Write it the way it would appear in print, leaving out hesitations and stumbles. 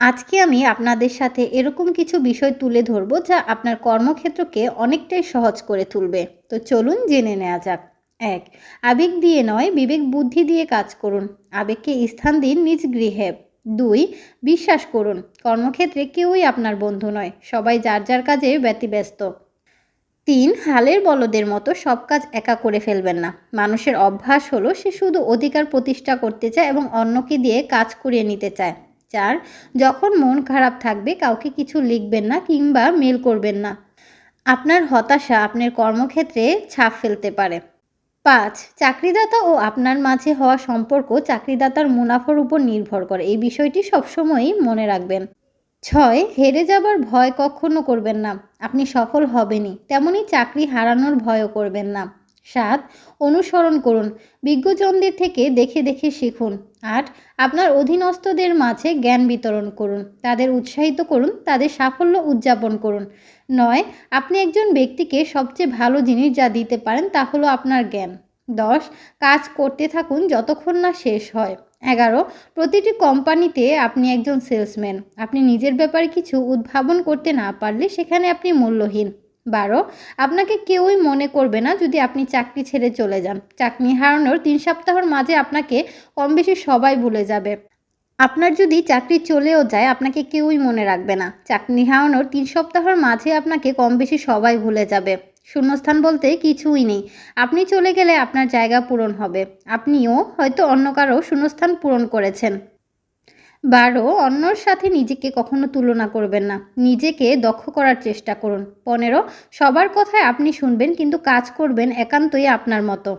আজকে আমি আপনাদের সাথে এরকম কিছু বিষয় তুলে ধরবো যা আপনার কর্মক্ষেত্রকে অনেকটাই সহজ করে তুলবে। তো চলুন জেনে নেওয়া যাক। ১. আবেগ দিয়ে নয়, বিবেক বুদ্ধি দিয়ে কাজ করুন। আবেগকে স্থান দিন নিজ গৃহে। ২. বিশ্বাস করুন, কর্মক্ষেত্রে কেউই আপনার বন্ধু নয়, সবাই যার যার কাজে ব্যতিব্যস্ত। ৩. হালের বলদের মতো সব কাজ একা করে ফেলবেন না। মানুষের অভ্যাস হলো সে শুধু অধিকার প্রতিষ্ঠা করতে চায় এবং অন্যকে দিয়ে কাজ করিয়ে নিতে চায়। ৪. যখন মন খারাপ থাকবে কাউকে কিছু লিখবেন না কিংবা মেল করবেন না। আপনার হতাশা আপনার কর্মক্ষেত্রে ছাপ ফেলতে পারে। ৫. চাকরিদাতা ও আপনার মাঝে হওয়া সম্পর্ক চাকরিদাতার মুনাফার উপর নির্ভর করে। এই বিষয়টি সবসময়ই মনে রাখবেন। ৬. হেরে যাবার ভয় কখনো করবেন না। আপনি সফল হবেনই, তেমনি চাকরি হারানোর ভয়ও করবেন না। ৭. অনুসরণ করুন, বিজ্ঞজনদের থেকে দেখে দেখে শিখুন। ৮. আপনার অধীনস্থদের মাঝে জ্ঞান বিতরণ করুন, তাদের উৎসাহিত করুন, তাদের সাফল্য উদযাপন করুন। ৯. আপনি একজন ব্যক্তিকে সবচেয়ে ভালো জিনিস যা দিতে পারেন তা হলো আপনার জ্ঞান। ১০. কাজ করতে থাকুন যতক্ষণ না শেষ হয়। ১১. প্রতিটি কোম্পানিতে আপনি একজন সেলসম্যান। আপনি নিজের ব্যাপারে কিছু উদ্ভাবন করতে না পারলে সেখানে আপনি মূল্যহীন। ১২. আপনাকে কেউই মনে করবে না যদি আপনি চাকরি ছেড়ে চলে যান। চাকরি হারানোর ৩ সপ্তাহের মাঝে আপনাকে কম বেশি সবাই ভুলে যাবে। আপনার যদি চাকরি চলেও যায় আপনাকে কেউই মনে রাখবে না। চাকরি হারানোর ৩ সপ্তাহের মাঝে আপনাকে কম বেশি সবাই ভুলে যাবে। শূন্যস্থান বলতে কিছুই নেই। আপনি চলে গেলে আপনার জায়গা পূরণ হবে। আপনিও হয়তো অন্য কারো শূন্যস্থান পূরণ করেছেন। ১২. অন্যর সাথে নিজেকে কখনো তুলনা করবেন না। নিজেকে দক্ষ করার চেষ্টা করুন। ১৫. সবার কথায় আপনি শুনবেন কিন্তু কাজ করবেন একান্তই আপনার মতো।